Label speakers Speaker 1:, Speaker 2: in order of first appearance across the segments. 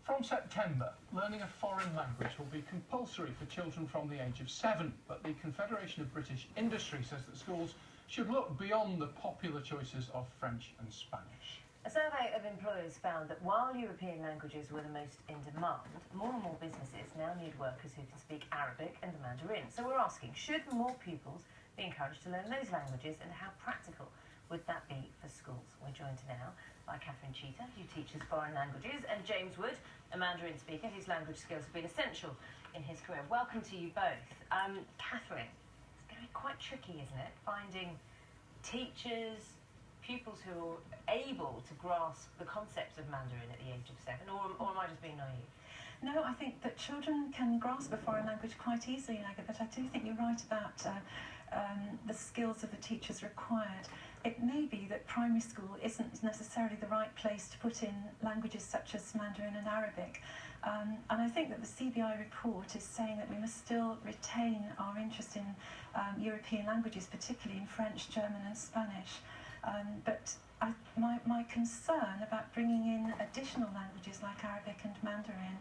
Speaker 1: From September, learning a foreign language will be compulsory for children from the age of 7, but the Confederation of British Industry says that schools should look beyond the popular choices of French and Spanish.
Speaker 2: A survey of employers found that while European languages were the most in demand, more and more businesses now need workers who can speak Arabic and Mandarin. So we're asking, should more pupils be encouraged to learn those languages, and how practical would that be for schools? We're joined now by Catherine Cheetah, who teaches foreign languages, and James Wood, a Mandarin speaker whose language skills have been essential in his career. Welcome to you both. Catherine, it's going to be quite tricky, isn't it, finding teachers, pupils who are able to grasp the concepts of Mandarin at the age of 7, or am I just being naive?
Speaker 3: No, I think that children can grasp a foreign language quite easily, but I do think you're right about the skills of the teachers required. It may be that primary school isn't necessarily the right place to put in languages such as Mandarin and Arabic. And I think that the CBI report is saying that we must still retain our interest in European languages, particularly in French, German and Spanish. But my concern about bringing in additional languages like Arabic and Mandarin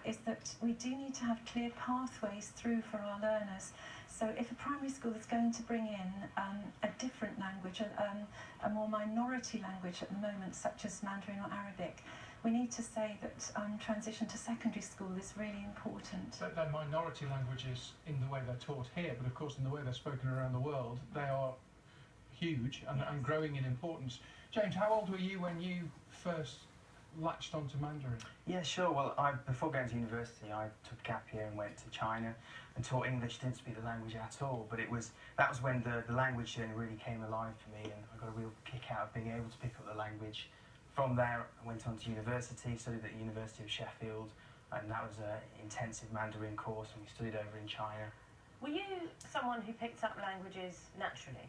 Speaker 3: is that we do need to have clear pathways through for our learners. So if a primary school is going to bring in a different language, a more minority language at the moment, such as Mandarin or Arabic, we need to say that transition to secondary school is really important.
Speaker 1: They're minority languages in the way they're taught here, but of course in the way they're spoken around the world, they are huge and growing in importance. James, how old were you when you first latched onto Mandarin?
Speaker 4: Yeah, sure. Well, before going to university, I took a gap year and went to China and taught English. Didn't speak the language at all, but that was when the language journey really came alive for me, and I got a real kick out of being able to pick up the language. From there, I went on to university, studied at the University of Sheffield, and that was an intensive Mandarin course, and we studied over in China.
Speaker 2: Were you someone who picked up languages naturally?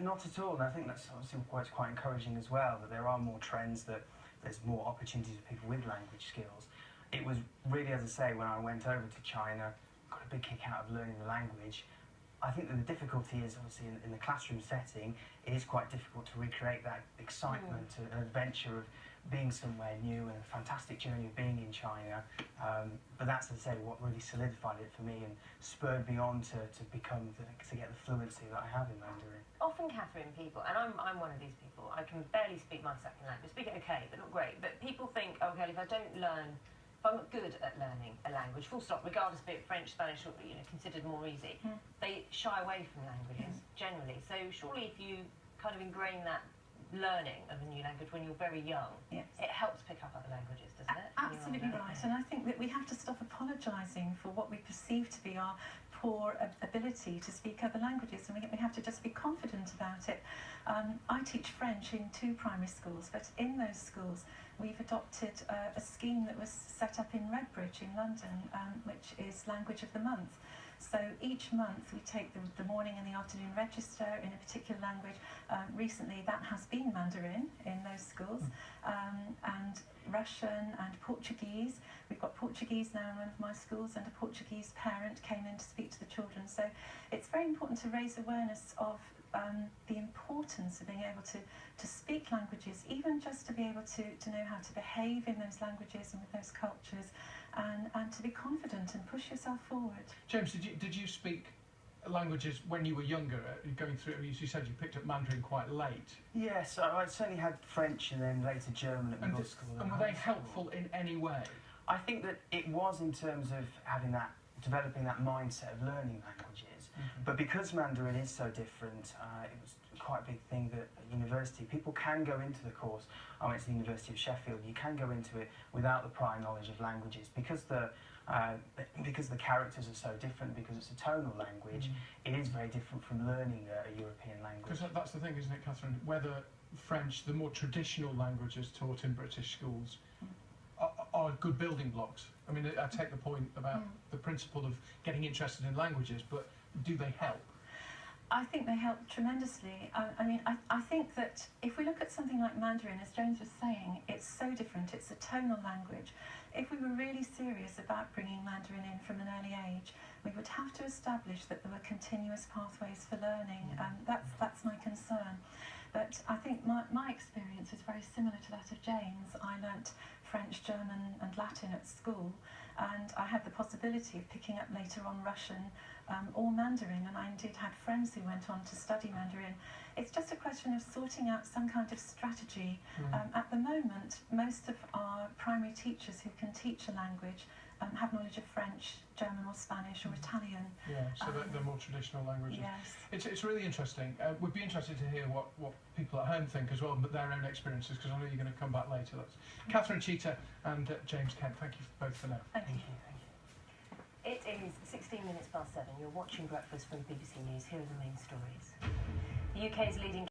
Speaker 4: Not at all, and I think that's obviously quite encouraging as well, that there are more trends, that there's more opportunities for people with language skills. It was really, as I say, when I went over to China, got a big kick out of learning the language. I think that the difficulty is, obviously, in the classroom setting, it is quite difficult to recreate that excitement and adventure of being somewhere new, and a fantastic journey of being in China. But that's, as I say, what really solidified it for me and spurred me on to get the fluency that I have in Mandarin.
Speaker 2: Often, Catherine, people, and I'm one of these people, I can barely speak my second language, speak it okay, but not great. But people think, okay, if I don't learn, if I'm not good at learning a language, full stop, regardless be it French, Spanish, or considered more easy, they shy away from languages generally. So surely if you kind of ingrain that learning of a new language when you're very young, it helps pick up other languages, doesn't it?
Speaker 3: Absolutely right, and I think that we have to stop apologising for what we perceive to be our poor ability to speak other languages, and we have to just be confident about it. I teach French in 2 primary schools, but in those schools we've adopted a scheme that was set up in Redbridge in London, which is Language of the Month. So each month we take the morning and the afternoon register in a particular language. Recently that has been Mandarin in those schools, and Russian and Portuguese. We've got Portuguese now in one of my schools, and a Portuguese parent came in to speak to the children. So it's very important to raise awareness of the importance of being able to speak languages, even just to be able to know how to behave in those languages and with those cultures, and to be confident and push yourself forward.
Speaker 1: James, did you speak languages when you were younger, going through, you said you picked up Mandarin quite late?
Speaker 4: Yes, I certainly had French and then later German at middle school.
Speaker 1: And were they helpful in any way?
Speaker 4: I think that it was, in terms of developing that mindset of learning languages. But because Mandarin is so different, it was quite a big thing that at university, people can go into the course. I went to the University of Sheffield, you can go into it without the prior knowledge of languages, because the characters are so different, because it's a tonal language. It is very different from learning a European language.
Speaker 1: Because that's the thing, isn't it, Catherine? Whether French, the more traditional languages taught in British schools, are good building blocks. I mean, I take the point about the principle of getting interested in languages, but do they help?
Speaker 3: I think they help tremendously. I think that if we look at something like Mandarin, as James was saying, it's so different. It's a tonal language. If we were really serious about bringing Mandarin in from an early age, we would have to establish that there were continuous pathways for learning. That's my concern. But I think my experience is very similar to that of James. I learnt French, German and Latin at school, and I had the possibility of picking up later on Russian or Mandarin, and I indeed had friends who went on to study Mandarin. It's just a question of sorting out some kind of strategy. At the moment, most of our primary teachers who can teach a language have knowledge of French, German or Spanish or Italian.
Speaker 1: Yeah, so the more traditional languages.
Speaker 3: Yes.
Speaker 1: It's really interesting. We'd be interested to hear what people at home think as well, but their own experiences, because I know you're going to come back later. That's Catherine Cheetah and James Kent. Thank you both for now.
Speaker 3: Thank you.
Speaker 2: It is 16 minutes past 7. You're watching Breakfast from BBC News. Here are the main stories. The UK's leading